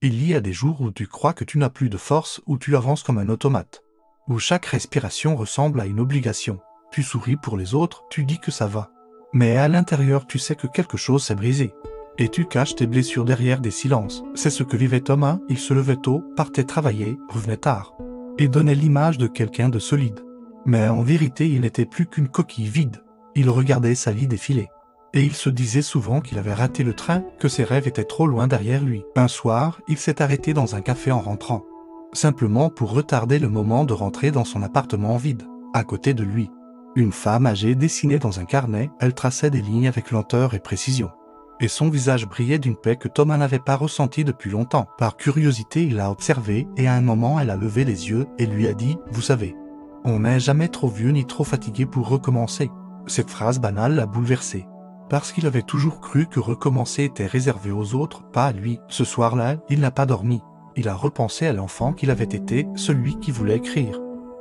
Il y a des jours où tu crois que tu n'as plus de force, où tu avances comme un automate, où chaque respiration ressemble à une obligation. Tu souris pour les autres, tu dis que ça va. Mais à l'intérieur, tu sais que quelque chose s'est brisé. Et tu caches tes blessures derrière des silences. C'est ce que vivait Thomas. Il se levait tôt, partait travailler, revenait tard, et donnait l'image de quelqu'un de solide. Mais en vérité, il n'était plus qu'une coquille vide. Il regardait sa vie défiler. Et il se disait souvent qu'il avait raté le train, que ses rêves étaient trop loin derrière lui. Un soir, il s'est arrêté dans un café en rentrant, simplement pour retarder le moment de rentrer dans son appartement vide. À côté de lui, une femme âgée dessinait dans un carnet. Elle traçait des lignes avec lenteur et précision. Et son visage brillait d'une paix que Thomas n'avait pas ressentie depuis longtemps. Par curiosité, il l'a observée, et à un moment, elle a levé les yeux et lui a dit « Vous savez, on n'est jamais trop vieux ni trop fatigué pour recommencer ». Cette phrase banale l'a bouleversé, parce qu'il avait toujours cru que recommencer était réservé aux autres, pas à lui. Ce soir-là, il n'a pas dormi. Il a repensé à l'enfant qu'il avait été, celui qui voulait écrire,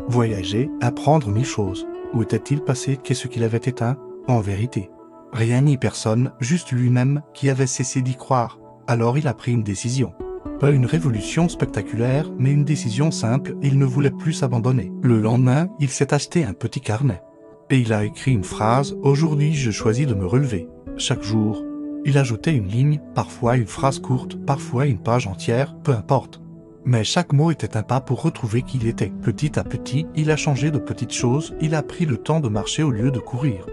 voyager, apprendre mille choses. Où était-il passé? Qu'est-ce qu'il avait éteint? En vérité, rien ni personne, juste lui-même qui avait cessé d'y croire. Alors il a pris une décision. Pas une révolution spectaculaire, mais une décision simple. Il ne voulait plus s'abandonner. Le lendemain, il s'est acheté un petit carnet. Et il a écrit une phrase « Aujourd'hui, je choisis de me relever ». Chaque jour, il ajoutait une ligne, parfois une phrase courte, parfois une page entière, peu importe. Mais chaque mot était un pas pour retrouver qui il était. Petit à petit, il a changé de petites choses. Il a pris le temps de marcher au lieu de courir.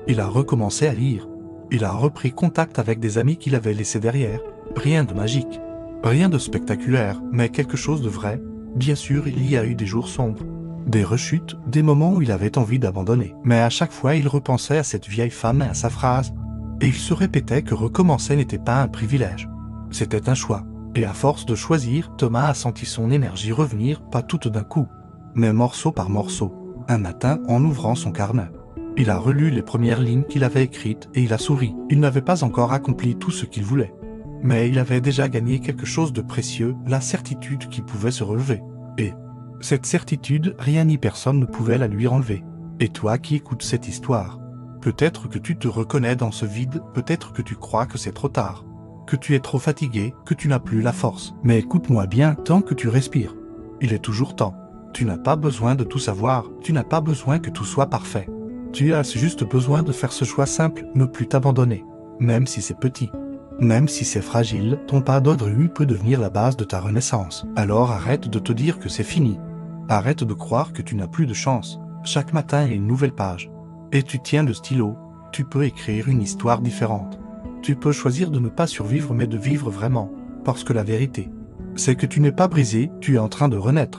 Il a recommencé à lire. Il a repris contact avec des amis qu'il avait laissés derrière. Rien de magique, rien de spectaculaire, mais quelque chose de vrai. Bien sûr, il y a eu des jours sombres, des rechutes, des moments où il avait envie d'abandonner. Mais à chaque fois, il repensait à cette vieille femme et à sa phrase. Et il se répétait que recommencer n'était pas un privilège. C'était un choix. Et à force de choisir, Thomas a senti son énergie revenir, pas toute d'un coup, mais morceau par morceau. Un matin, en ouvrant son carnet, il a relu les premières lignes qu'il avait écrites et il a souri. Il n'avait pas encore accompli tout ce qu'il voulait, mais il avait déjà gagné quelque chose de précieux, la certitude qu'il pouvait se relever. Et cette certitude, rien ni personne ne pouvait la lui enlever. Et toi qui écoutes cette histoire, peut-être que tu te reconnais dans ce vide, peut-être que tu crois que c'est trop tard, que tu es trop fatigué, que tu n'as plus la force. Mais écoute-moi bien, tant que tu respires, il est toujours temps. Tu n'as pas besoin de tout savoir, tu n'as pas besoin que tout soit parfait. Tu as juste besoin de faire ce choix simple, ne plus t'abandonner. Même si c'est petit, même si c'est fragile, ton pas d'aujourd'hui peut devenir la base de ta renaissance. Alors arrête de te dire que c'est fini. Arrête de croire que tu n'as plus de chance. Chaque matin est une nouvelle page. Et tu tiens le stylo, tu peux écrire une histoire différente. Tu peux choisir de ne pas survivre mais de vivre vraiment. Parce que la vérité, c'est que tu n'es pas brisé, tu es en train de renaître.